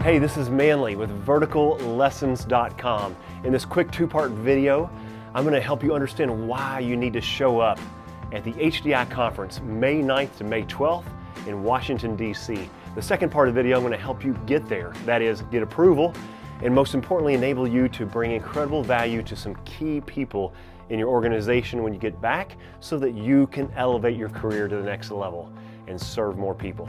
Hey, this is Manley with verticallessons.com. In this quick two-part video, I'm going to help you understand why you need to show up at the HDI Conference May 9th to May 12th in Washington, D.C. The second part of the video, I'm going to help you get there. That is, get approval, and most importantly, enable you to bring incredible value to some key people in your organization when you get back so that you can elevate your career to the next level and serve more people.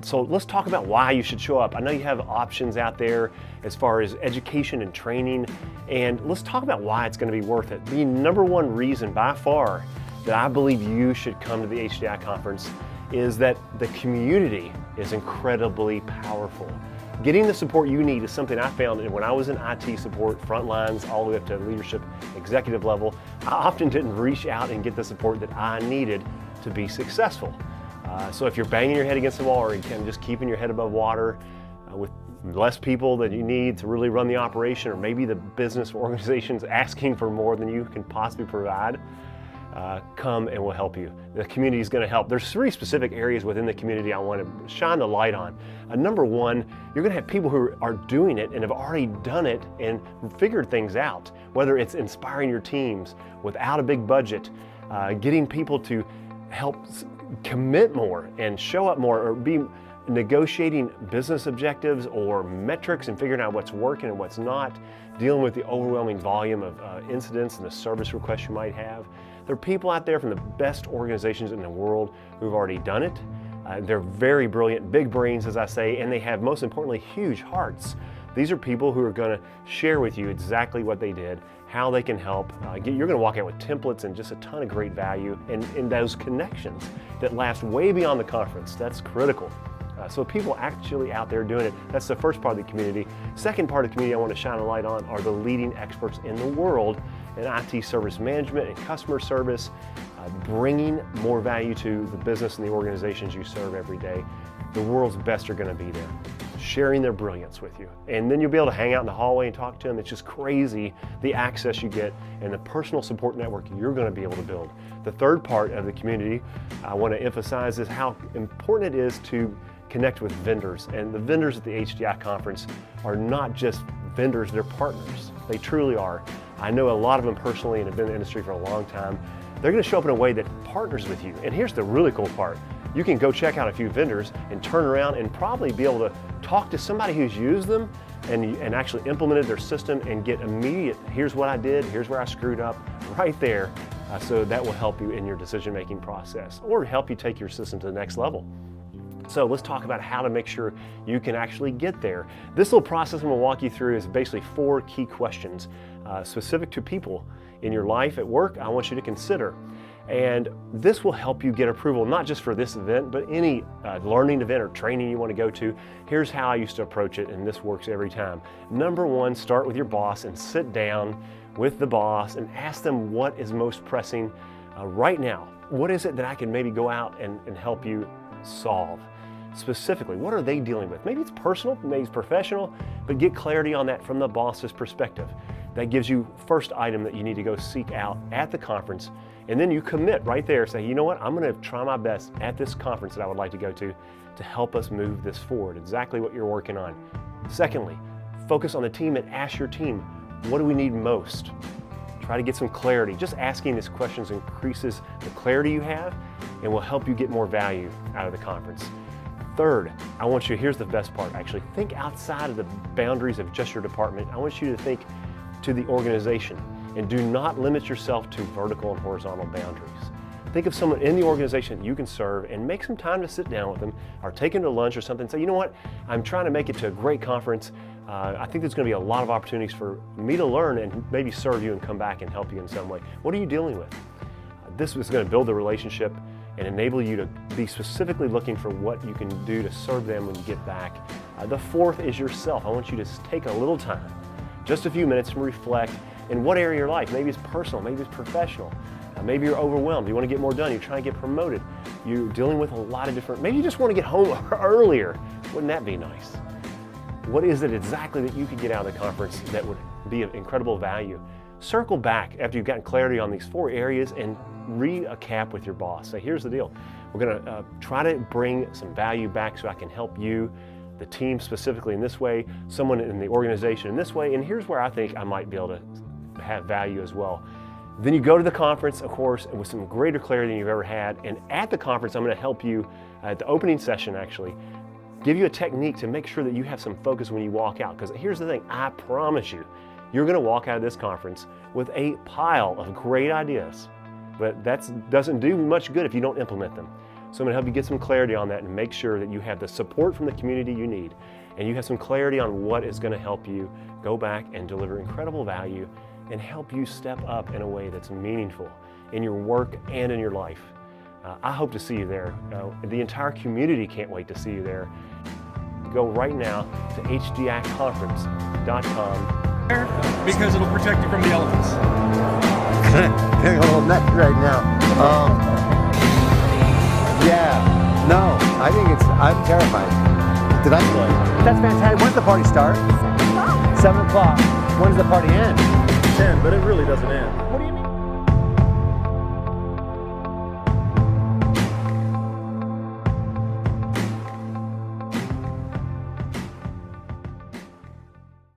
So let's talk about why you should show up. I know you have options out there as far as education and training, and let's talk about why it's going to be worth it. The number one reason by far that I believe you should come to the HDI conference is that the community is incredibly powerful. Getting the support you need is something I found when I was in IT support, front lines, all the way up to leadership, executive level. I often didn't reach out and get the support that I needed to be successful. So if you're banging your head against the wall or you're just keeping your head above water with less people that you need to really run the operation, or maybe the business or organization's asking for more than you can possibly provide, come and we'll help you. The community is going to help. There's three specific areas within the community I want to shine the light on. Number one, you're going to have people who are doing it and have already done it and figured things out, whether it's inspiring your teams without a big budget, getting people to help commit more and show up more, or be negotiating business objectives or metrics and figuring out what's working and what's not, dealing with the overwhelming volume of incidents and the service requests you might have. There are people out there from the best organizations in the world who've already done it. They're very brilliant, big brains, as I say, and they have, most importantly, huge hearts. These are people who are going to share with you exactly what they did, how they can help. You're going to walk out with templates and just a ton of great value and those connections that last way beyond the conference. That's critical. So people actually out there doing it, that's the first part of the community. Second part of the community I want to shine a light on are the leading experts in the world in IT service management and customer service, bringing more value to the business and the organizations you serve every day. The world's best are going to be there, sharing their brilliance with you. And then you'll be able to hang out in the hallway and talk to them. It's just crazy the access you get and the personal support network you're going to be able to build. The third part of the community I want to emphasize is how important it is to connect with vendors. And the vendors at the HDI conference are not just vendors, they're partners. They truly are. I know a lot of them personally and have been in the industry for a long time. They're going to show up in a way that partners with you. And here's the really cool part. You can go check out a few vendors and turn around and probably be able to talk to somebody who's used them and actually implemented their system and get immediate, here's what I did, here's where I screwed up, right there. So that will help you in your decision-making process or help you take your system to the next level. So let's talk about how to make sure you can actually get there. This little process I'm going to walk you through is basically 4 key questions specific to people in your life at work I want you to consider. And this will help you get approval, not just for this event, but any learning event or training you want to go to. Here's how I used to approach it, and this works every time. Number one, start with your boss and sit down with the boss and ask them what is most pressing right now. What is it that I can maybe go out and help you solve? Specifically, what are they dealing with? Maybe it's personal, maybe it's professional, but get clarity on that from the boss's perspective. That gives you first item that you need to go seek out at the conference. And then you commit right there, say, you know what, I'm going to try my best at this conference that I would like to go to help us move this forward, exactly what you're working on. Secondly, focus on the team and ask your team, what do we need most? Try to get some clarity. Just asking these questions increases the clarity you have and will help you get more value out of the conference. Third, I want you, here's the best part actually, think outside of the boundaries of just your department. I want you to think to the organization and do not limit yourself to vertical and horizontal boundaries. Think of someone in the organization you can serve and make some time to sit down with them or take them to lunch or something and say, you know what, I'm trying to make it to a great conference. I think there's going to be a lot of opportunities for me to learn and maybe serve you and come back and help you in some way. What are you dealing with? This is going to build the relationship and enable you to be specifically looking for what you can do to serve them when you get back. The fourth is yourself. I want you to take a little time, just a few minutes, to reflect in what area of your life. Maybe it's personal, maybe it's professional. Maybe you're overwhelmed, you want to get more done, you're trying to get promoted. You're dealing with a lot of different, maybe you just want to get home earlier. Wouldn't that be nice? What is it exactly that you could get out of the conference that would be of incredible value? Circle back after you've gotten clarity on these 4 areas and read a cap with your boss. Say, here's the deal. We're going to try to bring some value back so I can help you, the team specifically in this way, someone in the organization in this way, and here's where I think I might be able to have value as well. Then you go to the conference, of course, with some greater clarity than you've ever had, and at the conference I'm going to help you, at the opening session actually, give you a technique to make sure that you have some focus when you walk out. Because here's the thing, I promise you, you're going to walk out of this conference with a pile of great ideas, but that doesn't do much good if you don't implement them. So I'm going to help you get some clarity on that and make sure that you have the support from the community you need, and you have some clarity on what is going to help you go back and deliver incredible value and help you step up in a way that's meaningful in your work and in your life. I hope to see you there. The entire community can't wait to see you there. Go right now to HDIconference.com. Because it'll protect you from the elements. Getting a little nuts right now. Yeah, no, I think I'm terrified. Did I? That's fantastic. When does the party start? 7 o'clock. 7 o'clock. When does the party end? 10, but it really doesn't end. What do you